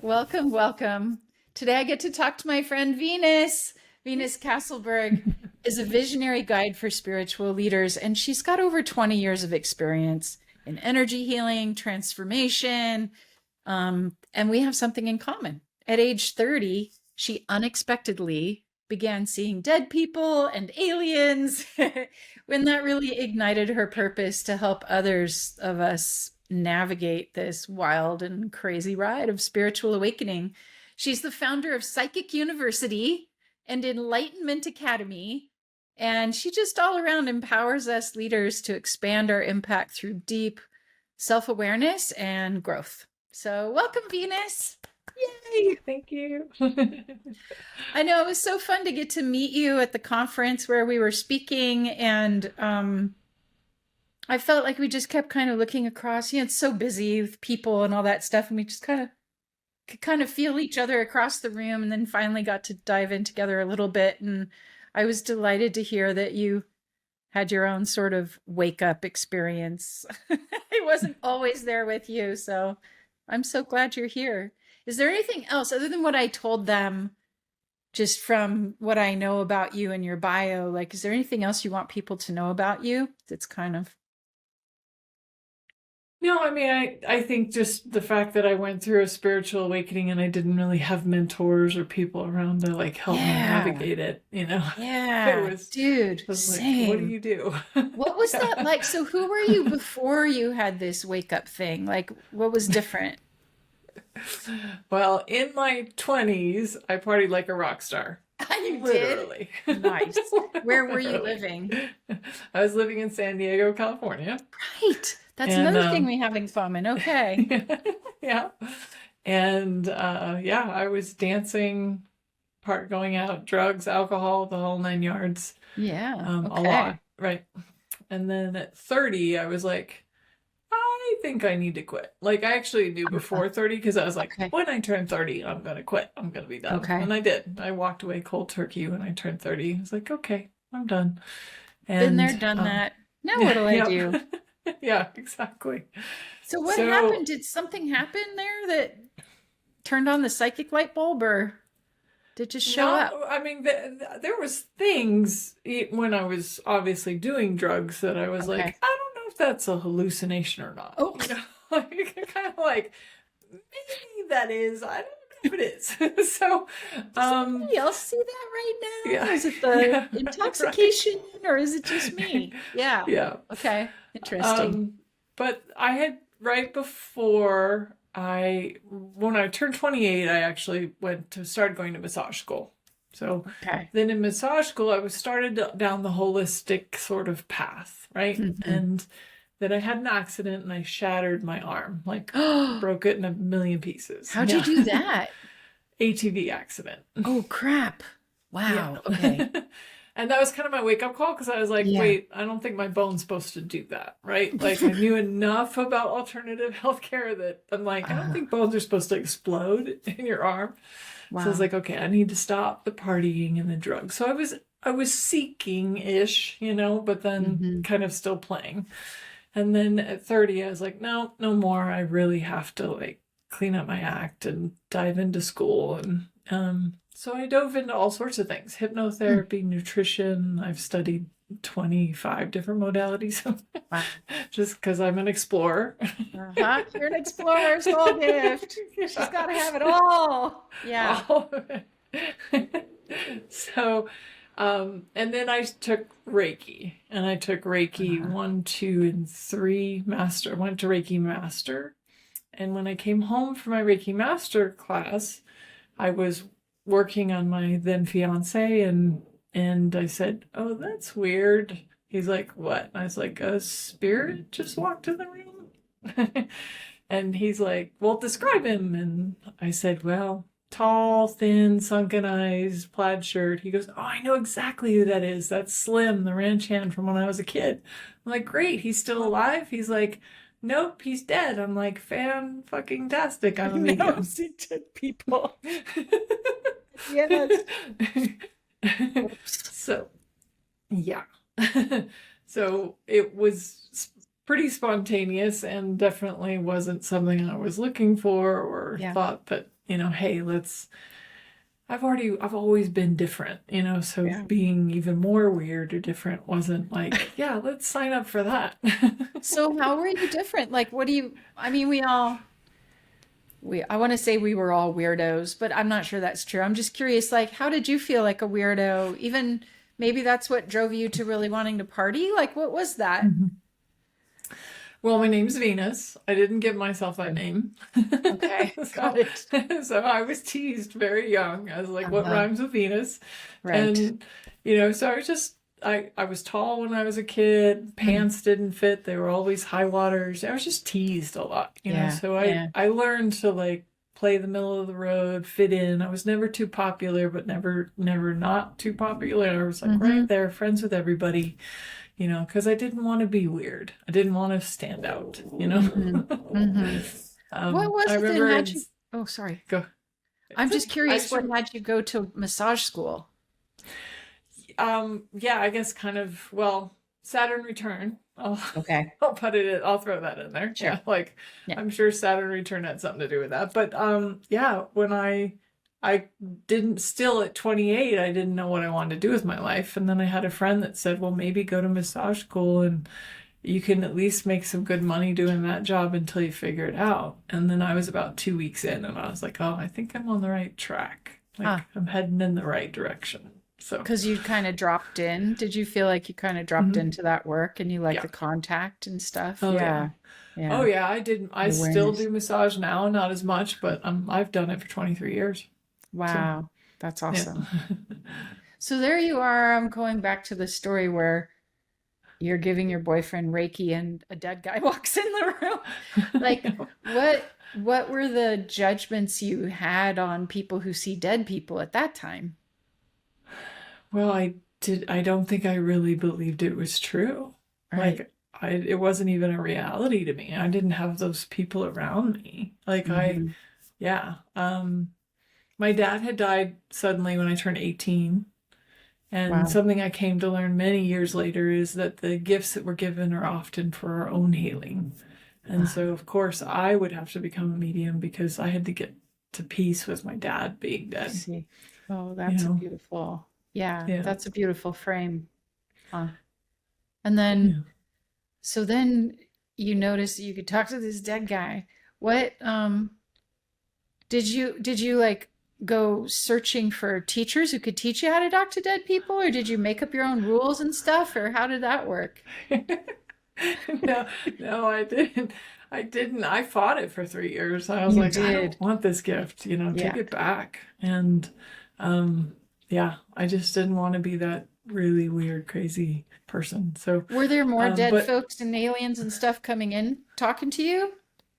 Welcome, welcome. Today I get to talk to my friend Venus. Venus Castleberg is a visionary guide for spiritual leaders, and she's got over 20 years of experience in energy healing, transformation, and we have something in common. At age 30, she unexpectedly began seeing dead people and aliens when that really ignited her purpose to help others of us navigate this wild and crazy ride of spiritual awakening. She's the founder of Psychic University and Enlightenment Academy, and she just all around empowers us leaders to expand our impact through deep self-awareness and growth. So welcome, Venus. Yay, thank you. I know it was so fun to get to meet you at the conference where we were speaking, and I felt like we just kept kind of looking across. It's so busy with people and all that stuff, and we just could feel each other across the room, and then finally got to dive in together a little bit. And I was delighted to hear that you had your own sort of wake up experience. I wasn't always there with you, so I'm so glad you're here. Is there anything else other than what I told them, just from what I know about you and your bio? Like, is there anything else you want people to know about you that's kind of... No, I mean, I think just the fact that I went through a spiritual awakening and I didn't really have mentors or people around to like help me navigate it, Yeah, dude, same. Like, what do you do? What was that like? So who were you before you had this wake up thing? Like, what was different? Well, in my 20s, I partied like a rock star. You Literally. did? Nice. Where were you living? I was living in San Diego, California. Right. That's another thing we have in common. Okay. Yeah. And I was dancing, going out, drugs, alcohol, the whole 9 yards. Yeah. A lot. Right. And then at 30, I was like, I think I need to quit. Like, I actually knew before 30 because I was like, when I turn 30, I'm going to quit. I'm going to be done. Okay. And I did. I walked away cold turkey when I turned 30. I was like, okay, I'm done. And, been there, done that. Now what'll I do? Yeah, exactly. So what happened? Did something happen there that turned on the psychic light bulb, or did it just show up? I mean, there was things when I was obviously doing drugs that I was like, I don't know if that's a hallucination or not. Oh, like, kind of like, maybe that is. I don't know if it is. So, somebody else see that right now? Yeah. Is it the intoxication, or is it just me? Yeah. Yeah. Okay. Interesting. But I had right before when I turned 28, I actually started going to massage school. So then in massage school, I was started down the holistic sort of path, right? Mm-hmm. And then I had an accident and I shattered my arm, like broke it in a million pieces. How'd you do that? ATV accident. Oh, crap. Wow. Yeah. Okay. And that was kind of my wake-up call, because I was like, wait, I don't think my bone's supposed to do that, right? Like, I knew enough about alternative healthcare that I'm like, I don't think bones are supposed to explode in your arm. Wow. So I was like, okay, I need to stop the partying and the drugs. So I was seeking-ish, but then kind of still playing. And then at 30, I was like, no more. I really have to, like, clean up my act and dive into school. And so I dove into all sorts of things: hypnotherapy, nutrition. I've studied 25 different modalities just because I'm an explorer. You're an explorer's whole gift. She's got to have it all. Yeah. All of it. So, and then I took Reiki, and I took Reiki 1, 2, and 3 master. I went to Reiki master. And when I came home from my Reiki master class, I was working on my then fiance, and I said, oh, that's weird. He's like, what? And I was like, a spirit just walked in the room. And he's like, well, describe him. And I said, well, tall, thin, sunken eyes, plaid shirt. He goes, oh, I know exactly who that is. That's Slim, the ranch hand from when I was a kid. I'm like, great, he's still alive? He's like, nope, he's dead. I'm like, fan-fucking-tastic. I'm a medium. No, see dead people. Yes. So, yeah. So it was pretty spontaneous and definitely wasn't something I was looking for or thought that, hey, I've always been different, so being even more weird or different wasn't like, yeah, let's sign up for that. So how were you different? Like, I mean, I want to say we were all weirdos, but I'm not sure that's true. I'm just curious, like, how did you feel like a weirdo? Even maybe that's what drove you to really wanting to party? Like, what was that? Well, my name's Venus. I didn't give myself that name. Okay, got it. So I was teased very young. I was like, what rhymes with Venus? Right. And, so I was just, I was tall when I was a kid. Pants didn't fit. They were always high waters. I was just teased a lot, So I learned to like play the middle of the road, fit in. I was never too popular, but never not too popular. I was like right there, friends with everybody. Because I didn't want to be weird. I didn't want to stand out, What was it that had you? Oh, sorry. Go. I'm just curious, what had you go to massage school? Yeah, I guess kind of, Saturn return. Okay. I'll throw that in there. Sure. Yeah, I'm sure Saturn return had something to do with that. But when I didn't, still at 28, I didn't know what I wanted to do with my life. And then I had a friend that said, well, maybe go to massage school and you can at least make some good money doing that job until you figure it out. And then I was about 2 weeks in and I was like, oh, I think I'm on the right track. I'm heading in the right direction. So, because you kind of dropped in. Did you feel like you kind of dropped into that work and you like the contact and stuff? Oh, yeah. Oh, yeah. I did. I still do massage now, not as much, but I've done it for 23 years. Wow. That's awesome. Yeah. So there you are. I'm going back to the story where you're giving your boyfriend Reiki and a dead guy walks in the room. Like, what were the judgments you had on people who see dead people at that time? Well, I don't think I really believed it was true. Right. Like, it wasn't even a reality to me. I didn't have those people around me. Like, my dad had died suddenly when I turned 18. And something I came to learn many years later is that the gifts that we're given are often for our own healing. And so, of course, I would have to become a medium because I had to get to peace with my dad being dead. I see. Oh, that's beautiful. Yeah, that's a beautiful frame. Huh. And then, so then you noticed that you could talk to this dead guy. What, did you like go searching for teachers who could teach you how to talk to dead people, or did you make up your own rules and stuff, or how did that work? No, I didn't. I fought it for 3 years. I was like, I don't want this gift, take it back. And, I just didn't want to be that really weird, crazy person. So were there more dead folks and aliens and stuff coming in talking to you?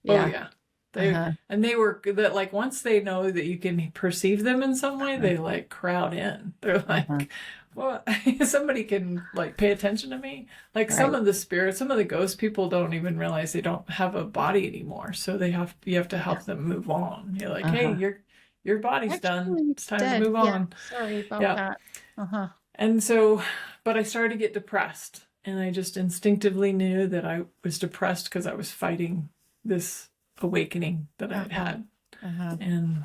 Yeah. Oh yeah. They were that, like, once they know that you can perceive them in some way, they like crowd in. They're like, well, somebody can like pay attention to me. Like some of the spirits, some of the ghost people don't even realize they don't have a body anymore. So you have to help them move on. You're like, hey, your body's done. It's time to move on. Sorry about that. And so, but I started to get depressed, and I just instinctively knew that I was depressed because I was fighting this awakening that I had. And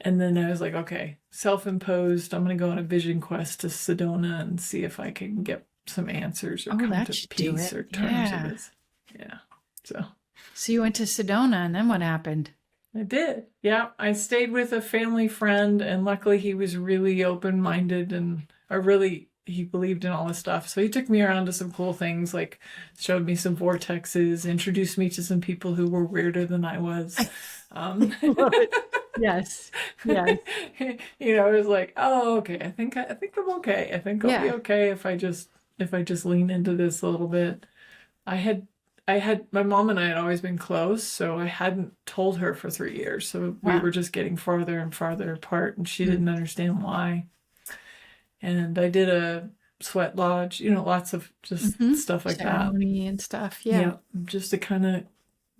then I was like, okay, self-imposed. I'm going to go on a vision quest to Sedona and see if I can get some answers or come to peace or terms with this. Yeah. So you went to Sedona, and then what happened? I did. Yeah. I stayed with a family friend, and luckily he was really open-minded and he believed in all this stuff. So he took me around to some cool things, like showed me some vortexes, introduced me to some people who were weirder than I was. Yes. It was like, oh, okay. I think I'm okay. I think I'll be okay if I just lean into this a little bit. I had my mom and I had always been close, so I hadn't told her for 3 years. So we were just getting farther and farther apart, and she didn't understand why. And I did a sweat lodge, lots of just stuff like ceremony and stuff. Yeah. Just to kind of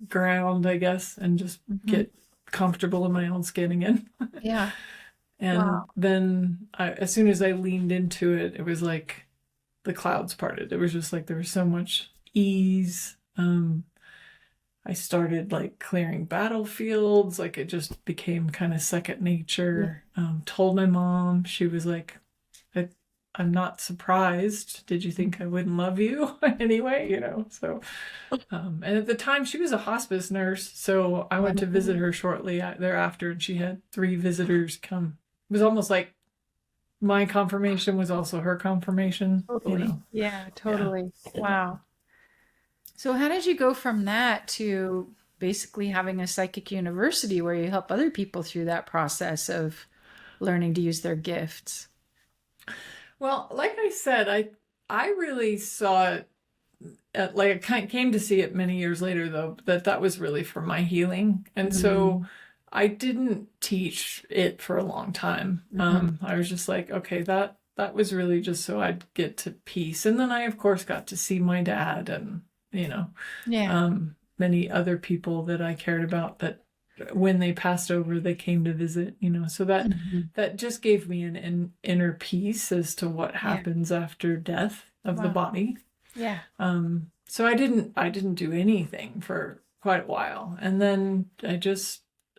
ground, I guess, and just get comfortable in my own skin again. Yeah. And then as soon as I leaned into it, it was like the clouds parted. It was just like there was so much ease I started like clearing battlefields. Like it just became kind of second nature. Told my mom, she was like, I'm not surprised. Did you think I wouldn't love you anyway? You know, so, and at the time she was a hospice nurse. So I went to visit her shortly thereafter, and she had 3 visitors come. It was almost like my confirmation was also her confirmation. Totally. You know? Yeah, totally. Yeah. Wow. So how did you go from that to basically having a psychic university where you help other people through that process of learning to use their gifts? Well, like I said, I really saw it, like I came to see it many years later, though, that was really for my healing. And so I didn't teach it for a long time. I was just like, okay, that was really just so I'd get to peace. And then I, of course, got to see my dad and, you know, many other people that I cared about that when they passed over, they came to visit, you know, so that just gave me an inner peace as to what happens after death of the body. Yeah. So I didn't do anything for quite a while. And then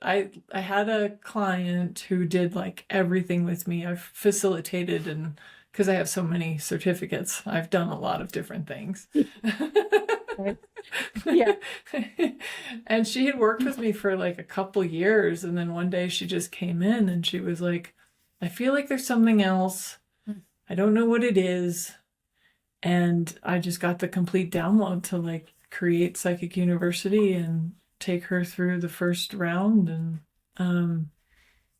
I had a client who did like everything with me. I've facilitated, and because I have so many certificates, I've done a lot of different things. Yeah. And she had worked with me for like a couple years, and then one day she just came in and she was like, I feel like there's something else. I don't know what it is. And I just got the complete download to like create Psychic University and take her through the first round, and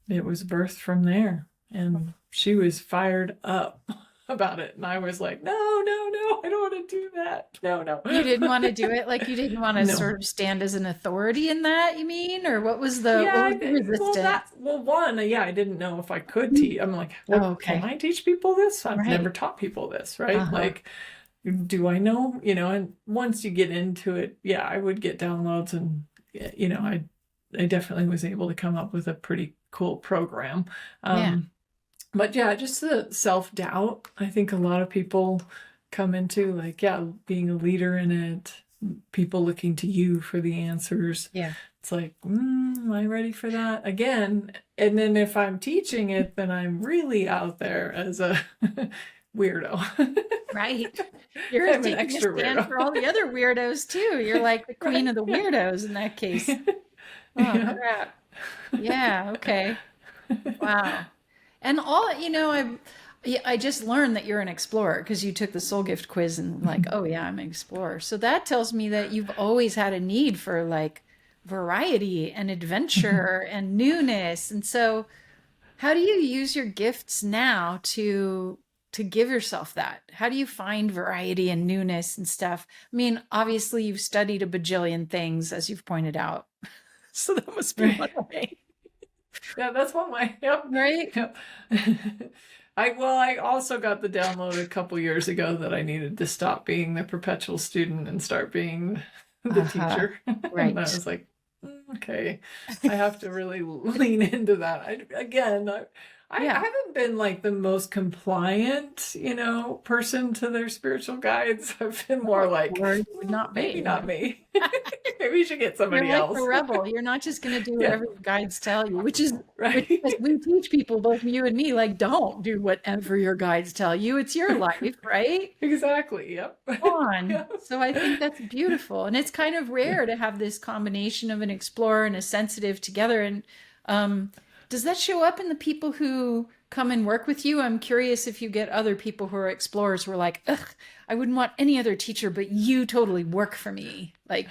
it was birthed from there. And she was fired up about it, and I was like, no, I don't want to do that. No. You didn't want to do it? Like you didn't want to sort of stand as an authority in that, you mean? Or what was the resistance? I didn't know if I could teach. I'm like, can I teach people this? I've never taught people this, right? Like, do I know? You know, and once you get into it, I would get downloads, and, you know, I definitely was able to come up with a pretty cool program. But just the self-doubt, I think a lot of people come into, like, being a leader in it, people looking to you for the answers. Yeah. It's like, am I ready for that again? And then if I'm teaching it, then I'm really out there as a weirdo. Right. You're an extra weirdo for all the other weirdos too. You're like the queen of the weirdos in that case. Crap. Yeah. Okay. Wow. And all, you know, I just learned that you're an explorer because you took the soul gift quiz and like, oh yeah, I'm an explorer. So that tells me that you've always had a need for like variety and adventure and newness. And so how do you use your gifts now to give yourself that? How do you find variety and newness and stuff? I mean, obviously you've studied a bajillion things, as you've pointed out. So that must be one way. Yeah, that's one way. Yep. Right. Yep. I also got the download a couple years ago that I needed to stop being the perpetual student and start being the teacher. Right. And I was like, okay, I have to really lean into that. I haven't been like the most compliant, you know, person to their spiritual guides. I've been more like, maybe not me. Maybe you should get somebody else. You're like the rebel. You're not just going to do whatever your guides tell you, which is right. We teach people, both you and me, like, don't do whatever your guides tell you. It's your life, right? Exactly. Yep. Come on. Yep. So I think that's beautiful. And it's kind of rare to have this combination of an explorer and a sensitive together. And does that show up in the people who come and work with you? I'm curious if you get other people who are explorers who are like, ugh, I wouldn't want any other teacher, but you totally work for me. Like,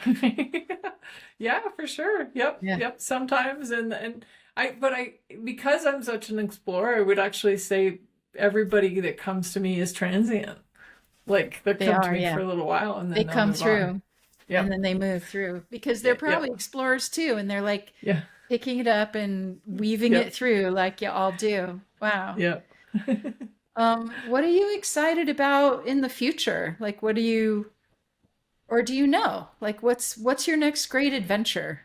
yeah, for sure. Yep. Yeah. Yep. Sometimes. Because I'm such an explorer, I would actually say everybody that comes to me is transient. Like they come to me for a little while and then they come through. Yep. And then they move through because they're probably explorers too. And they're like, picking it up and weaving it through like you all do. Wow. Yeah. What are you excited about in the future? Like, what do you know? Like, what's your next great adventure?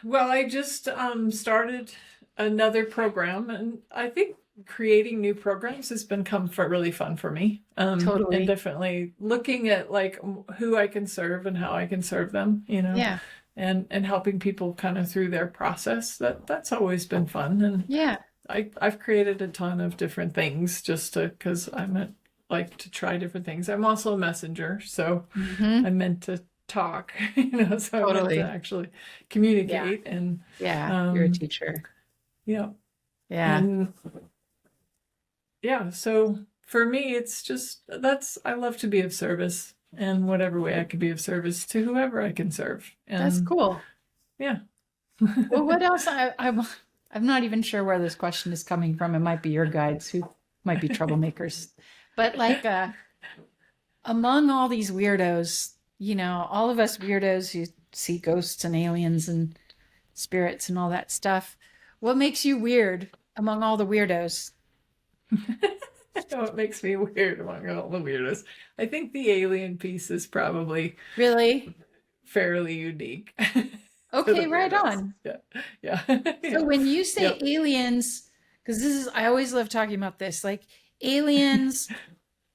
Well, I just started another program, and I think creating new programs has become really fun for me. Totally. And definitely looking at like who I can serve and how I can serve them, Yeah. and helping people kind of through their process. That's always been fun. And Yeah. I've created a ton of different things just because like to try different things. I'm also a messenger, so I'm meant to talk, so I'm meant to actually communicate. And you're a teacher. Yeah. Yeah. And so for me, it's just I love to be of service, and whatever way I can be of service to whoever I can serve. And That's cool. Yeah. Well, what else? I'm not even sure where this question is coming from. It might be your guides who might be troublemakers, but like among all these weirdos, all of us weirdos who see ghosts and aliens and spirits and all that stuff, what makes you weird among all the weirdos? What makes me weird among all the weirdos? I think the alien piece is probably really fairly unique. Okay, right on. Yeah. So when you say aliens, because I always love talking about this, like aliens,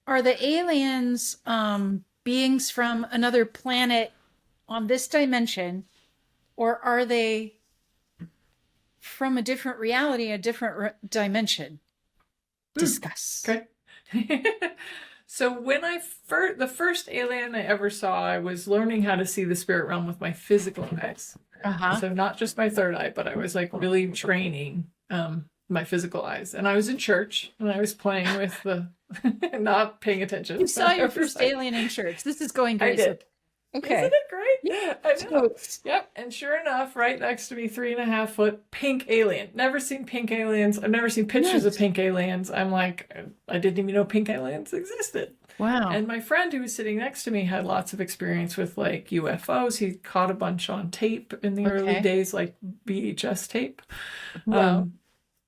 are the aliens beings from another planet on this dimension, or are they from a different reality, a different dimension? Discuss. Okay. So when the first alien I ever saw, I was learning how to see the spirit realm with my physical eyes. So not just my third eye, but I was like really training my physical eyes. And I was in church and I was playing with the not paying attention. You saw your first alien in church. This is going great. I did. Okay. Isn't it great? Yeah. I know. Yep. And sure enough, right next to me, 3.5-foot pink alien. Never seen pink aliens. I've never seen pictures of pink aliens. I'm like, I didn't even know pink aliens existed. Wow. And my friend who was sitting next to me had lots of experience with like UFOs. He caught a bunch on tape in the early days, like VHS tape. Wow.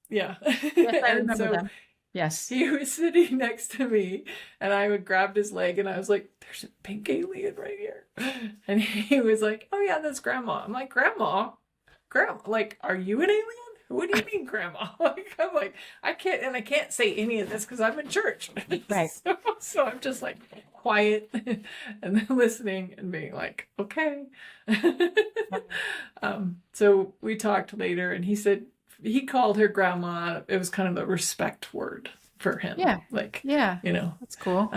Yeah. Yes, I remember them. Yes. He was sitting next to me and I would grab his leg and I was like, there's a pink alien right here. And he was like, oh yeah, that's grandma. I'm like, grandma, like, are you an alien? What do you mean, grandma? Like, I'm like, I can't say any of this because I'm in church. Right. So I'm just like quiet and then listening and being like, okay. So we talked later and he said, he called her grandma. It was kind of a respect word for him. Yeah. Like, that's cool.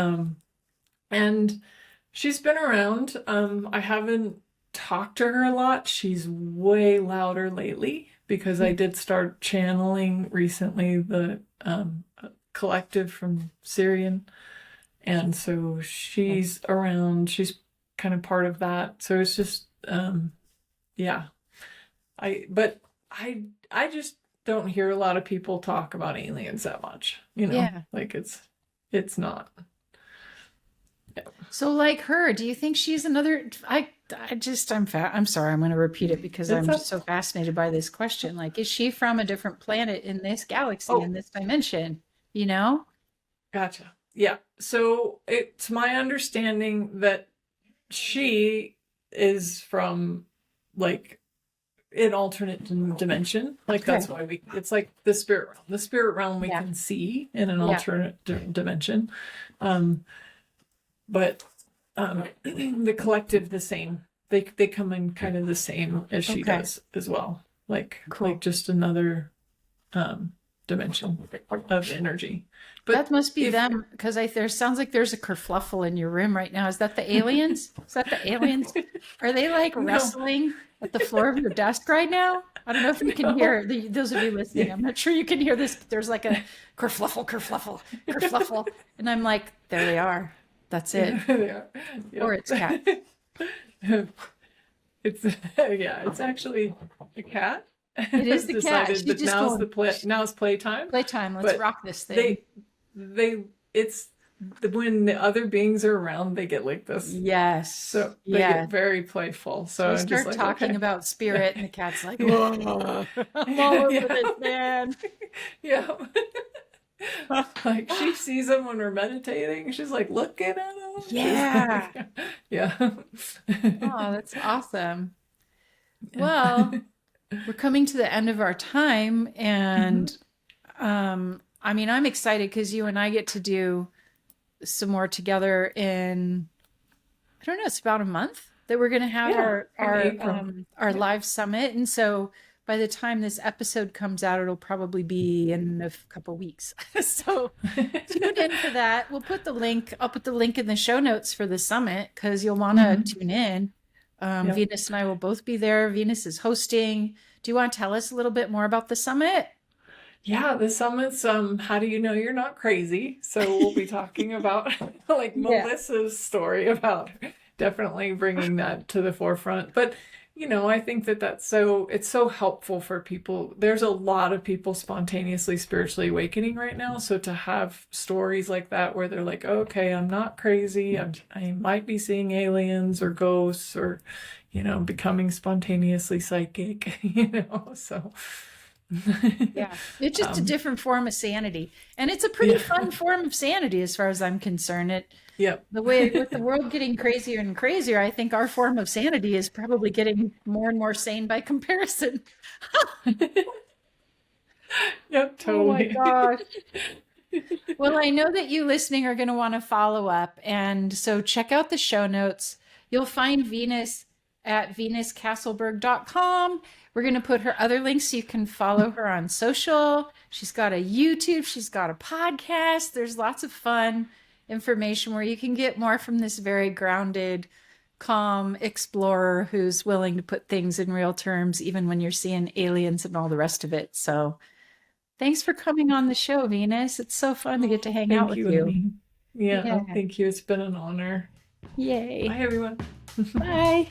And she's been around. I haven't talked to her a lot. She's way louder lately because I did start channeling recently the collective from Syrian. And so she's around. She's kind of part of that. So it's just, I just don't hear a lot of people talk about aliens that much, like it's not. Yeah. So like her, do you think she's another, I'm sorry, I'm going to repeat it because I'm just so fascinated by this question. Like, is she from a different planet in this galaxy, in this dimension, Gotcha. Yeah. So it's my understanding that she is from like an alternate dimension. Like that's why it's like the spirit realm. The spirit realm we can see in an alternate dimension. But the collective the same. They come in kind of the same as she does as well. Like just another dimension of energy. But that must be them, because there sounds like there's a kerfluffle in your room right now. Is that the aliens? Is that the aliens? Are they like wrestling at the floor of your desk right now? I don't know if you can hear, those of you listening, I'm not sure you can hear this, but there's like a kerfluffle. And I'm like, there they are. That's it. Yeah. Yep. Or it's cat. It's actually a cat. It is the cat. She's just now it's playtime. Playtime. Let's rock this thing. When the other beings are around, they get like this. Yes. So they get very playful. So I start talking about spirit, and the cat's like, "Whoa, I'm all over this, man." Yeah. Like she sees them when we're meditating. She's like looking at them. Yeah. Yeah. Oh, that's awesome. Well, we're coming to the end of our time, and I I mean, I'm excited because you and I get to do some more together in, I don't know, it's about a month that we're going to have our live summit. And so by the time this episode comes out, it'll probably be in a couple weeks. So tune in for that. I'll put the link in the show notes for the summit because you'll want to tune in. Venus and I will both be there. Venus is hosting. Do you want to tell us a little bit more about the summit? Yeah, the summit's how do you know you're not crazy? So we'll be talking about like Melissa's story about definitely bringing that to the forefront. But I think it's so helpful for people. There's a lot of people spontaneously spiritually awakening right now. So to have stories like that where they're like, okay, I'm not crazy. I might be seeing aliens or ghosts or, becoming spontaneously psychic, so. Yeah, it's just a different form of sanity, and it's a pretty fun form of sanity as far as I'm concerned. The way with the world getting crazier and crazier, I think our form of sanity is probably getting more and more sane by comparison. Yep, totally. Oh my gosh. Well, I know that you listening are going to want to follow up, and so check out the show notes. You'll find Venus at venuscastleberg.com. We're going to put her other links so you can follow her on social. She's got a YouTube. She's got a podcast. There's lots of fun information where you can get more from this very grounded, calm explorer who's willing to put things in real terms, even when you're seeing aliens and all the rest of it. So thanks for coming on the show, Venus. It's so fun to get to hang out with you. Yeah, thank you. It's been an honor. Yay. Bye, everyone. Bye.